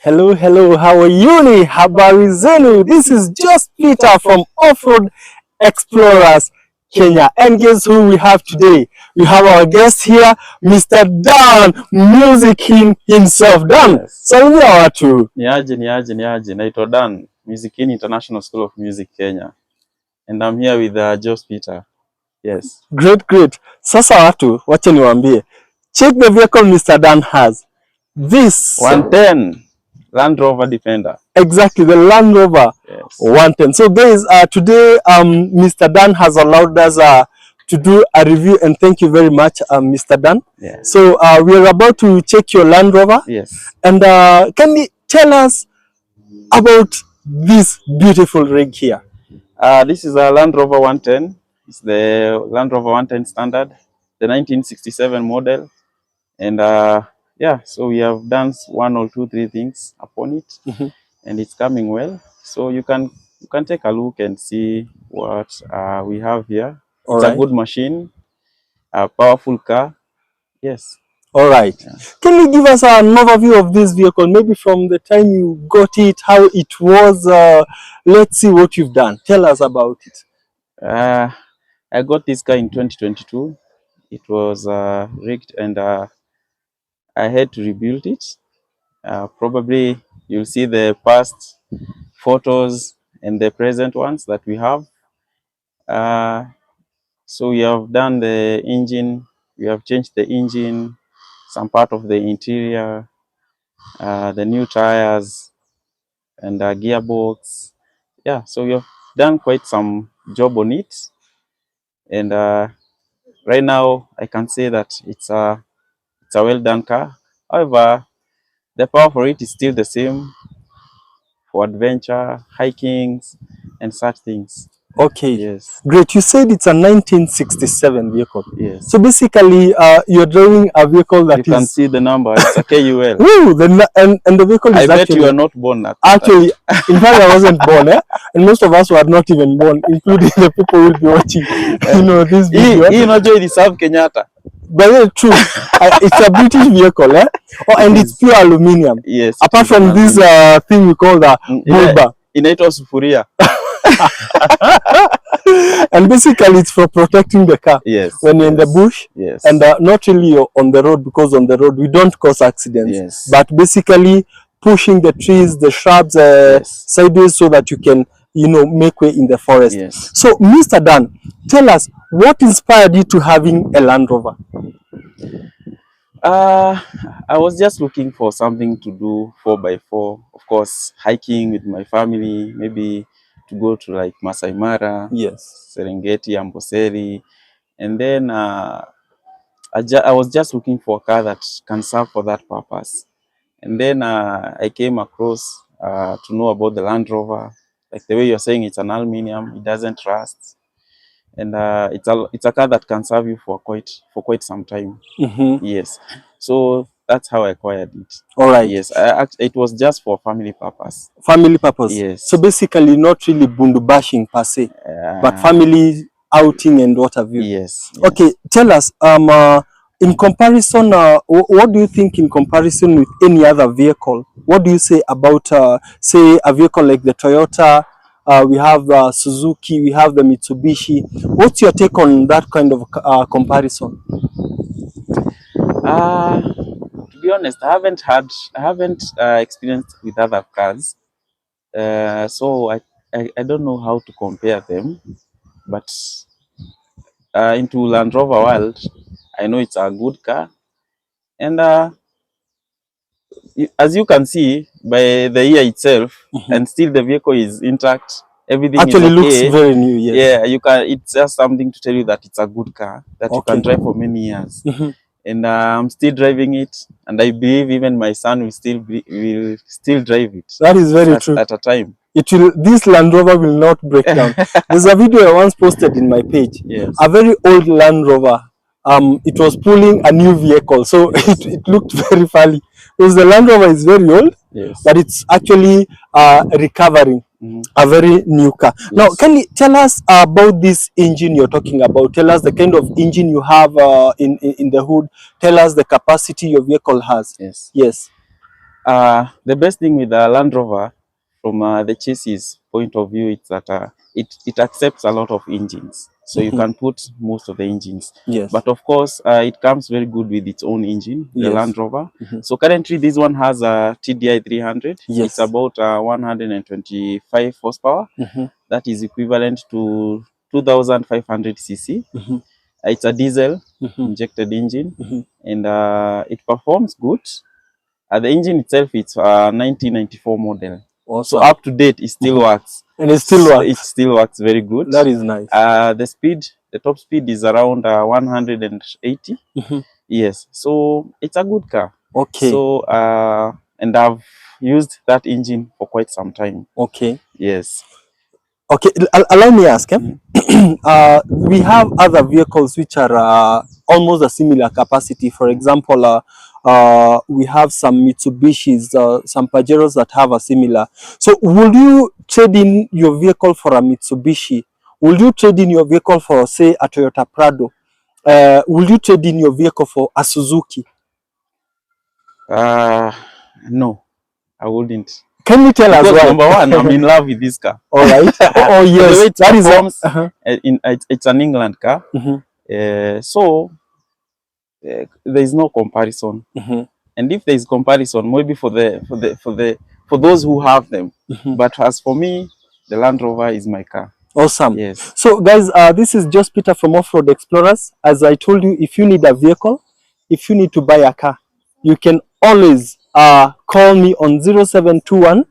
Hello, hello, how are you? Habari zenu? This is just Peter from Offroad Explorers Kenya. And guess who we have today? We have our guest here, Mr. Dan, Music King himself. Dan, yes. Salimia watu. Niaje. Naitwa Dan, Music King International School of Music Kenya. And I'm here with Just Peter. Yes. Great. Sasa watu, wacha niwaambie. Check the vehicle Mr. Dan has. This 110 Landrover Defender. Exactly, the Landrover 110. So guys, today Mr. Dan has allowed us to do a review, and thank you very much, Mr. Dan. Yes. So we are about to check your Landrover. Yes. And can you tell us about this beautiful rig here? This is a Landrover 110. It's the Landrover 110 standard, the 1967 model. And yeah, so we have done 1 or 2, 3 things upon it, and it's coming well. So you can take a look and see what we have here. It's a good machine, a powerful car. Yes. All right. Yeah. Can you give us an overview of this vehicle, maybe from the time you got it, how it was? Let's see what you've done. Tell us about it. I got this car in 2022. It was rigged, and I had to rebuild it. Probably you'll see the past photos and the present ones that we have. So we have done the engine, we have changed the engine, some part of the interior, the new tires, and the gearbox. Yeah, so we have done quite some job on it. And right now I can say that it's a well done car. However, the power for it is still the same for adventure, hiking, and such things. Okay. Yes. Great. You said it's a 1967 vehicle. Yes. So basically, you're driving a vehicle that you can see the number. It's a KUL. Woo! And the vehicle is I bet actually... you are not born at Actually, in fact, I wasn't born. And most of us were not even born, including the people who will be watching. This video. You know, Joy South Kenyatta. But it's true. It's a British vehicle, eh? Oh, and it's pure aluminium. Yes. Apart from this thing we call the bulba. Inaitwa sufuria. And basically it's for protecting the car. Yes. When you're in the bush. Yes. And not really on the road, because on the road we don't cause accidents. Yes. But basically pushing the trees, the shrubs sideways so that you can, make way in the forest. Yes. So Mr. Dan, tell us, what inspired you to having a Land Rover? I was just looking for something to do 4x4. Of course, hiking with my family, maybe to go to like Masai Mara, yes, Serengeti, Amboseli. And then I was just looking for a car that can serve for that purpose. And then I came across to know about the Land Rover. Like the way you're saying, it's an aluminium, it doesn't rust. And it's a car that can serve you for quite some time. Yes. So that's how I acquired it. All right. Yes. It was just for family purpose. Family purpose. Yes. So basically, not really bundu bashing per se, but family outing and what have you. Yes. Okay. Tell us, in comparison, what do you think in comparison with any other vehicle? What do you say about, say, a vehicle like the Toyota? We have the Suzuki, we have the Mitsubishi. What's your take on that kind of comparison? To be honest, I haven't experienced with other cars, so I don't know how to compare them. But into Land Rover world, I know it's a good car, and as you can see by the year itself, and still the vehicle is intact. Everything actually is okay. Looks very new. Yes. Yeah, you can. It's just something to tell you that it's a good car that you can drive for many years. And I'm still driving it, and I believe even my son will still drive it. That is very true. At a time. This Land Rover will not break down. There's a video I once posted in my page. Yes. A very old Land Rover. It was pulling a new vehicle, so it looked very funny. Because the Land Rover is very old, yes, but it's actually recovering. A very new car. Yes. Now, can you tell us about this engine you're talking about? Tell us the kind of engine you have in the hood. Tell us the capacity your vehicle has. Yes. Yes. The best thing with the Land Rover from the chassis point of view is that it accepts a lot of engines. So you can put most of the engines. Yes. But of course, it comes very good with its own engine, the Yes. Land Rover. So currently this one has a TDI 300. Yes. It's about 125 horsepower. That is equivalent to 2,500 cc. It's a diesel injected engine, and it performs good. The engine itself, it's 1994 model. Awesome. So up to date, it still works. And it still works. It still works very good. That is nice. The top speed is around 180. Yes, so it's a good car. Okay. So and I've used that engine for quite some time. Okay. Yes. Okay, allow me ask. We have other vehicles which are almost a similar capacity. For example, we have some Mitsubishis, some Pajeros that have a similar. So would you trade in your vehicle for a Mitsubishi? Would you trade in your vehicle for, say, a Toyota Prado? Would you trade in your vehicle for a Suzuki? No, I wouldn't. Can you tell us why? Number one, I'm in love with this car. All right. Oh yes, the way it that performs, it's an England car. So there is no comparison. And if there is comparison, maybe for those who have them. But as for me, the Land Rover is my car. Awesome. Yes. So guys, this is just Peter from Offroad Explorers. As I told you, if you need a vehicle, if you need to buy a car, you can always call me on 0721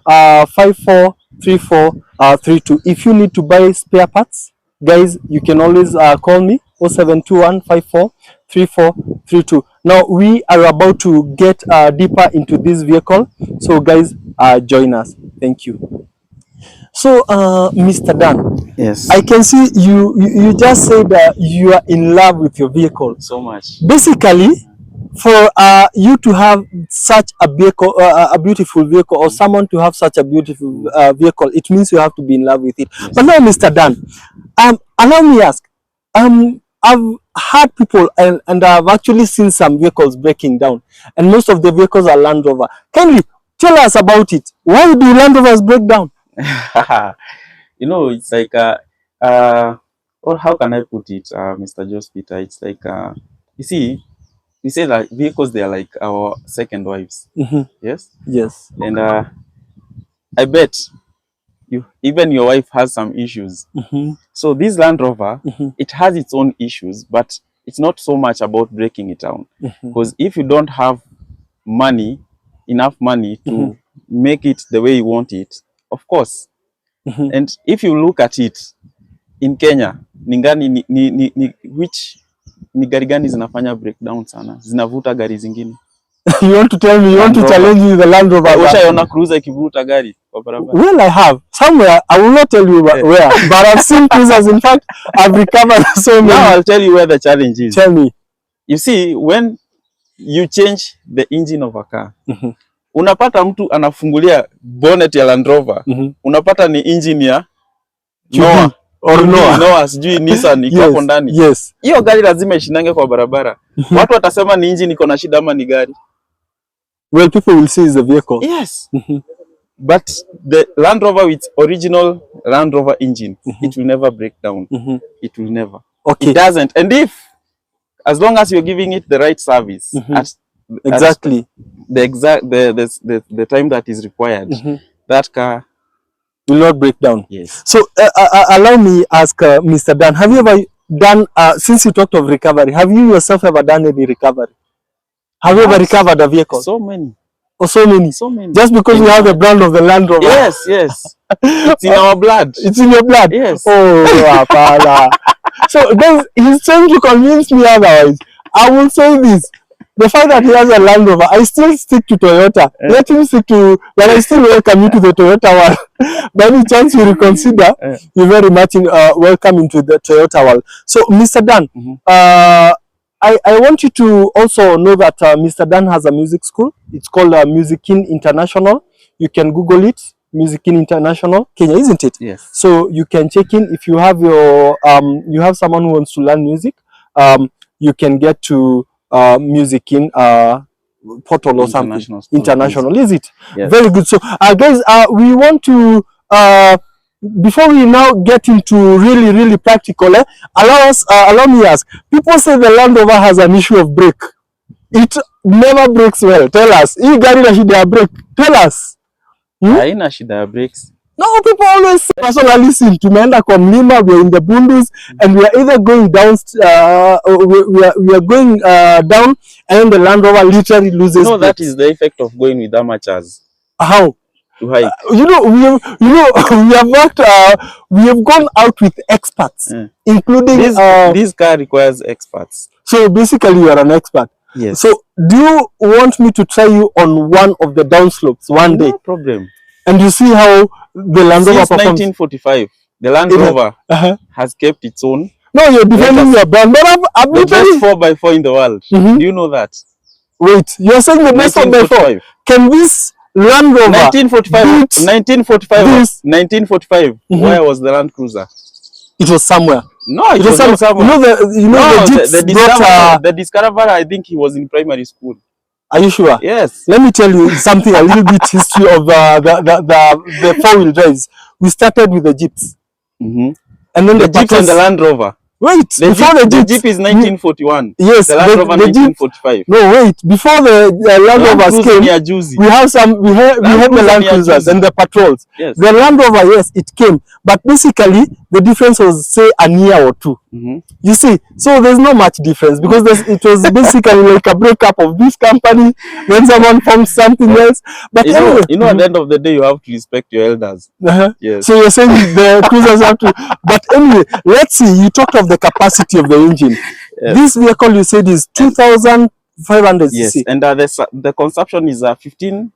543432. If you need to buy spare parts, guys, you can always call me 0721 543432. Now we are about to get deeper into this vehicle, so guys, join us. Thank you. So, Mr. Dan, yes, I can see you just said that you are in love with your vehicle. So much. Basically, for you to have such a vehicle, a beautiful vehicle, or someone to have such a beautiful vehicle, it means you have to be in love with it. Yes. But now, Mr. Dan, allow me ask. I've heard people and I've actually seen some vehicles breaking down, and most of the vehicles are Land Rover. Can you tell us about it? Why do Land Rovers break down? You know, it's like or how can I put it, Mr. Jos Peter? It's like you see, we say that vehicles, they are like our second wives. Yes. Yes. And I bet even your wife has some issues. So this Land Rover, it has its own issues, but it's not so much about breaking it down. Because if you don't have enough money to make it the way you want it, of course. And if you look at it in Kenya, ni gari gani zinafanya breakdown sana, zinavuta gari zingine? You want to tell me, you want to challenge me the Land Rover? Ushaona cruiser ikivuta gari kwa barabara? Well, I have somewhere. I will not tell you where, but I've seen cruisers. In fact, I've recovered so many. Now I'll tell you where the challenge is. Tell me. You see, when you change the engine of a car, unapata mtu anafungulia bonnet ya Land Rover, unapata ni engine ya Noah or Noah sijui Nissan iko hapo ndani. Yes. Hiyo gari lazima ishindange kwa barabara. Watu watasema ni engine iko na shida ama ni gari. Well, people will see the vehicle. Yes. But the Land Rover with original Land Rover engine, it will never break down. It will never. Okay. It doesn't. And as long as you're giving it the right service, exactly the time that is required, that car will not break down. Yes. So allow me ask Mr. Dan, have you ever done, since you talked of recovery, have you yourself ever done any recovery? Have you ever recovered a vehicle? So many. Oh, so many. So many. Just because you have the brand of the Land Rover. Yes, yes. It's in our blood. It's in your blood. Yes. Oh, apala. So he's trying to convince me otherwise. I will say this. The fact that he has a Land Rover, I still stick to Toyota. Let him stick to, but I still welcome you to the Toyota world. By any chance you reconsider, you're very much welcome into the Toyota world. So, Mr. Dan, I want you to also know that Mr. Dan has a music school. It's called Musicin International. You can Google it, Musicin International, Kenya, isn't it? Yes. So you can check in if you have your you have someone who wants to learn music. You can get to Musicin portal or something. International school, International, is it? Yes. Very good. So, guys, we want to before we now get into really practical, allow me ask. People say the Land Rover has an issue of brake. It never breaks well. Tell us. Hii gari na shida ya brake. Tell us. Haina shida ya brakes. No, people always say, personally, listen, tumeenda kwa mlima, we are in the bundus, and we are either going down, we are going down, and the Land Rover literally loses. No, that is the effect of going with amateurs. How? To hike. We have worked, we have gone out with experts, including this car requires experts. So basically, you are an expert. Yes. So do you want me to try you on one of the downslopes one day? No problem. And you see how the Land Rover Since 1945, the Land Rover has kept its own. No, you're defending your brand, but I'm the literally... best 4x4 in the world. Do you know that? Wait, you're saying the best 4x4? Can this Land Rover 1945, where was the Land Cruiser? It was somewhere. No, it was not somewhere. The discoverer, I think he was in primary school. Are you sure? Yes. Let me tell you something, a little bit history of the four-wheel drives. We started with the Jeeps. And then the Jeep and the Land Rover. Wait, the Jeep is 1941. Yes, the Land Rover 1945. No, wait. Before the Land Rovers came, we have the Land Cruisers and the patrols. Yes. The Land Rover, yes, it came, but basically the difference was say a year or two. You see, so there's not much difference because it was basically like a breakup of this company when someone formed something else. But anyway, at the end of the day, you have to respect your elders. Yes. So you're saying the cruisers have to. But anyway, let's see. You talked of the capacity of the engine. Yes. This vehicle you said is 2,500 cc. Yes, and the consumption is 15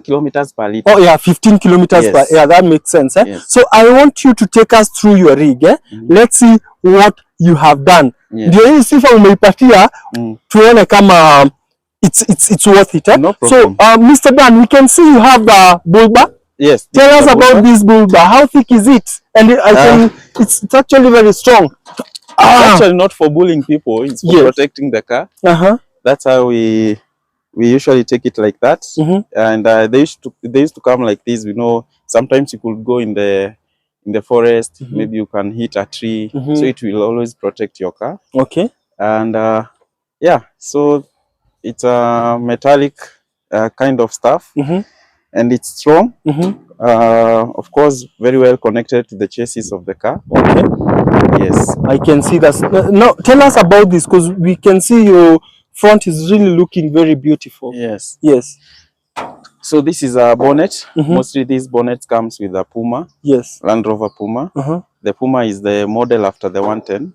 kilometers per liter. Oh yeah, 15 kilometers per. Yeah, that makes sense. Yes. So I want you to take us through your rig. Let's see what you have done. Ndio hii sifa umeipatia tuone kama it's worth it. No problem. So Mr. Dan, we can see you have the bull bar. Yes. Tell us about this bull bar. How thick is it? And it's actually very strong. It's actually not for bullying people. It's for protecting the car. That's how we usually take it like that. And they used to come like this. We know sometimes you could go in the forest. Maybe you can hit a tree. So it will always protect your car. Okay. And yeah, so it's a metallic kind of stuff. And it's strong. Of course, very well connected to the chassis of the car. Okay. Yes. I can see that. Now, tell us about this because we can see your front is really looking very beautiful. Yes. Yes. So this is a bonnet. Mostly these bonnets comes with a Puma. Yes. Land Rover Puma. The Puma is the model after the 110.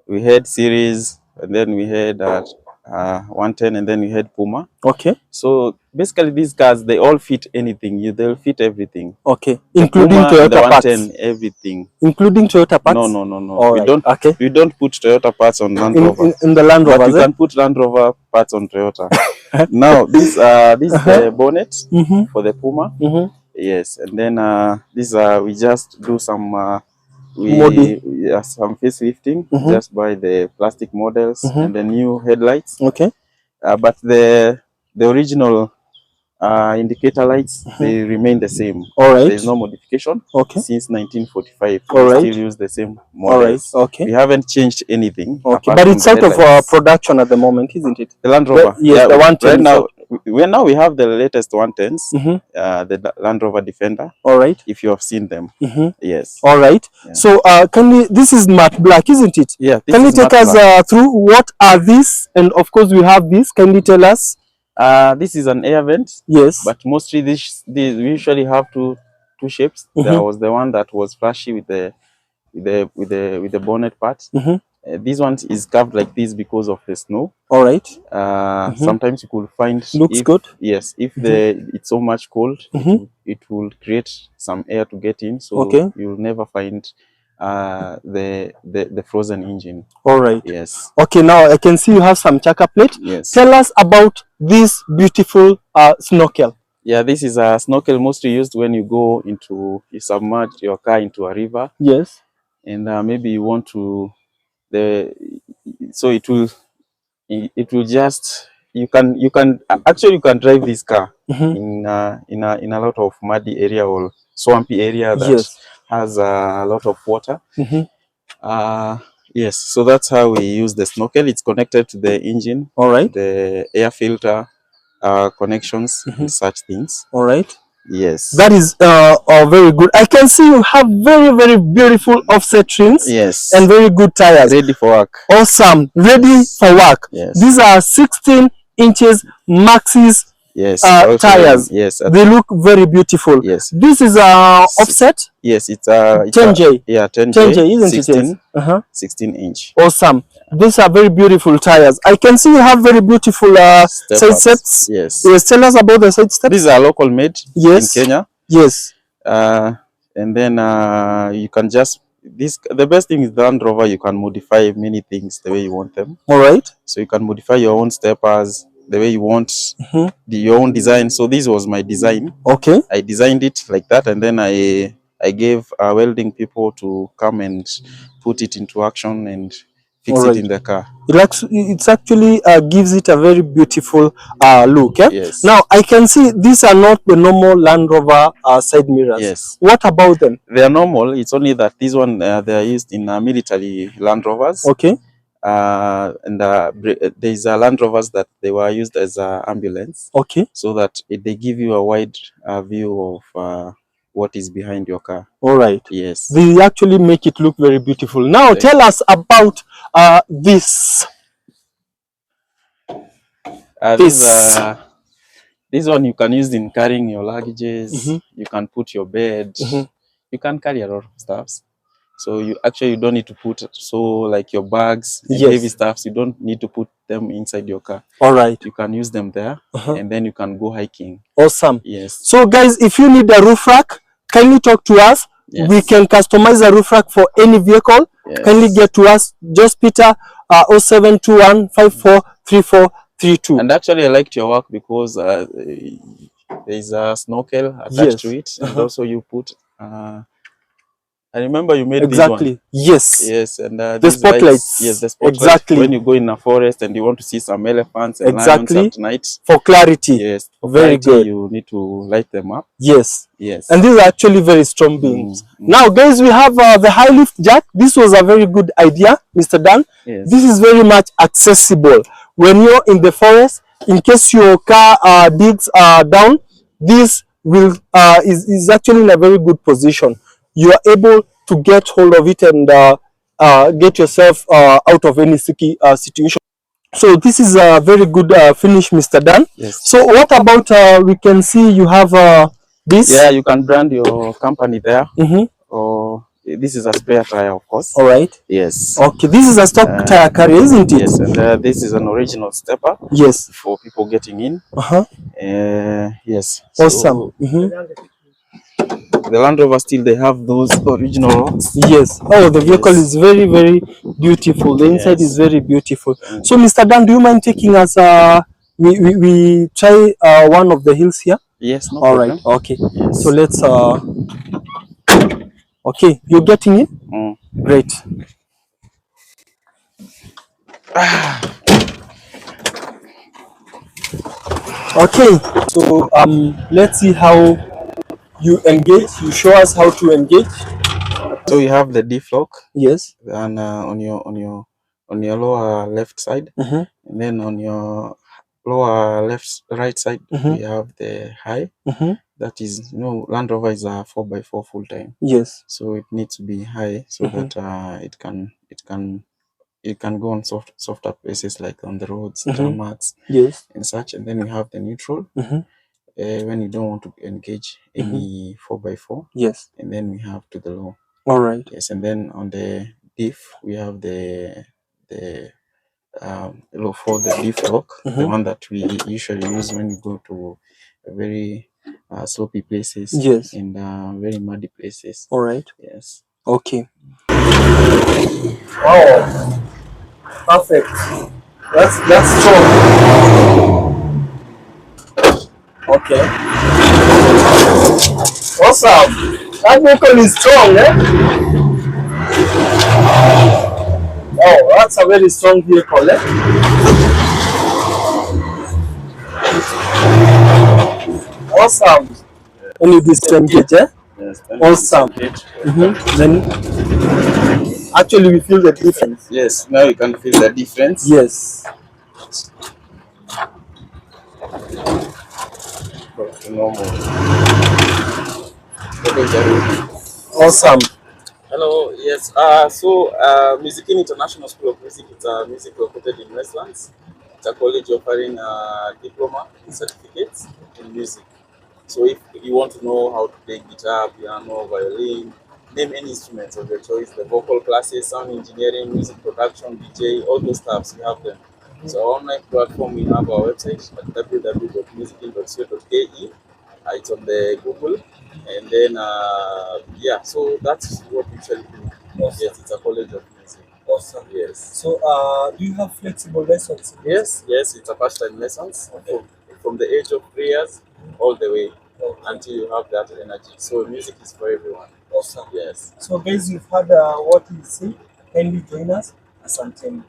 We had series, and then we had 110, and then we had Puma. Okay. So basically these cars, they all fit anything. They'll fit everything. Okay. Including Toyota parts. Everything. Including Toyota parts? No. All we right. don't put Toyota parts on Land Rover. In the Land Rover, but you can put Land Rover parts on Toyota. Now this is the bonnet for the Puma. Yes, and then we just do some some facelifting. Just buy the plastic models and the new headlights. Okay. But the original indicator lights, they remain the same. All right. There's no modification. Okay. Since 1945, all right. we still use the same models. All right. Okay. We haven't changed anything. Okay. But it's out of production at the moment, isn't it? The Land Rover. Yes, the 110. Right now we have the latest 110s. The Land Rover Defender. All right. If you have seen them. Yes. All right. Yeah. So this is matte black, isn't it? Yeah. Can you take us through what are these? And of course we have this. Can you tell us? This is an air vent. Yes. But mostly we usually have two shapes. There was the one that was flashy with the bonnet part. This one is carved like this because of the snow. All right. Sometimes you could find looks good. Yes, if it's so much cold, it will create some air to get in. So you'll never find the frozen engine. All right. Yes. Okay, now I can see you have some chaka plate. Yes. Tell us about this beautiful snorkel. Yeah, this is a snorkel mostly used when you submerge your car into a river. Yes. And maybe you want to so it will it will just, you can actually you can drive this car in a lot of muddy area or swampy area that has a lot of water. Yes, so that's how we use the snorkel. It's connected to the engine, All right. the air filter connections, and such things. All right. Yes, that is very good. I can see you have very, very beautiful offset trims. Yes, and very good tires. Ready for work. Awesome, ready for work. Yes. These are 16 inches Maxxis tires. Yes, they look very beautiful. Yes, this is offset. Yes, it's 10J. Yeah, 10J. 10J, isn't 16, it? 16 inch. Awesome. These are very beautiful tires. I can see you have very beautiful side steps. Yes. Yes. Tell us about the side steps. These are local made. Yes. In Kenya. Yes. And then you can just the best thing is the Land Rover. You can modify many things the way you want them. All right. So you can modify your own steppers the way you want, your own design. So this was my design. Okay. I designed it like that, and then I gave welding people to come and put it into action and fix it in the car. It actually gives it a very beautiful look. Eh? Yes. Now I can see these are not the normal Land Rover side mirrors. Yes. What about them? They are normal. It's only that this one they are used in military Land Rovers. Okay. And there's Land Rovers that they were used as an ambulance. Okay. So that they give you a wide view of what is behind your car. All right. Yes. They actually make it look very beautiful. Now tell us about this. This one you can use in carrying your luggages. You can put your bed. You can carry a lot of stuffs. So you don't need to put like your bags and heavy stuffs. You don't need to put them inside your car. All right. You can use them there, and then you can go hiking. Awesome. Yes. So guys, if you need a roof rack, kindly talk to us. Yes. We can customize a roof rack for any vehicle. Yes. Kindly get to us. Just Peter 0721 543432. And actually, I liked your work because there is a snorkel attached to it, and also you put. I remember you made this one. Yes. Yes, and the spotlights. Yes, the spotlights. Exactly. When you go in a forest and you want to see some elephants and lions at night. For clarity. Yes. For very clarity, good. You need to light them up. Yes. Yes. And these are actually very strong beams. Now, guys, we have the high lift jack. This was a very good idea, Mr. Dan. Yes. This is very much accessible. When you're in the forest, in case your car digs down, this will is actually in a very good position. You are able to get hold of it and get yourself out of any sticky situation. So this is a very good finish, Mr. Dan. Yes. So what about we can see you have this? Yeah, you can brand your company there. Or this is a spare tire, of course. All right. Yes. Okay, this is a stock tire carrier, isn't it? Yes, and this is an original stepper. Yes. For people getting in. Yes. Awesome. The Land Rover still they have those original rocks. Yes. Oh, the vehicle is very, very beautiful. The inside is very beautiful. So, Mr. Dan, do you mind taking us? We try one of the hills here. Yes. No problem. Right. Okay. Yes. So let's. Okay, you're getting it. Great. Okay. So let's see how you engage. You show us how to engage. So you have the diff lock. Yes. And on your lower left side, and then on your lower right side, we have the high. That is, Land Rover is a 4x4 full time. Yes. So it needs to be high so that it can go on softer places like on the roads, tarmacs, yes, and such. And then we have the neutral. When you don't want to engage any 4x4. Yes. And then we have to the low. All right. Yes, and then on the diff we have the low for the diff lock, the one that we usually use when we go to a very slopey places. Yes. And very muddy places. All right. Yes. Okay. Oh, perfect. That's strong. Okay. Awesome. That vehicle is strong, eh? Oh, that's a very strong vehicle, eh? Awesome. Only this 10 kg, eh? Yes, Awesome. 10 Then actually we feel the difference. Yes, now you can feel the difference. Yes. Back to normal. What is that? Awesome. Hello, yes. Music in International School of Music, it's a music located in Westlands. It's a college offering a diploma certificates in music. So if you want to know how to play guitar, piano, violin, name any instruments of your choice, the vocal classes, sound engineering, music production, DJ, all those stuffs, we have them. So our online platform, we have our website at www.musicin.co.ke. It's on the Google, and then yeah, so that's what we usually do. Awesome. Yes, it's a college of music. Awesome. Yes. So, do you have flexible lessons? Yes, it's a part-time lessons from the age of 3 years all the way until you have that energy. So music is for everyone. Awesome. Yes. So, guys, you've heard what we say. Kindly join us. Asante.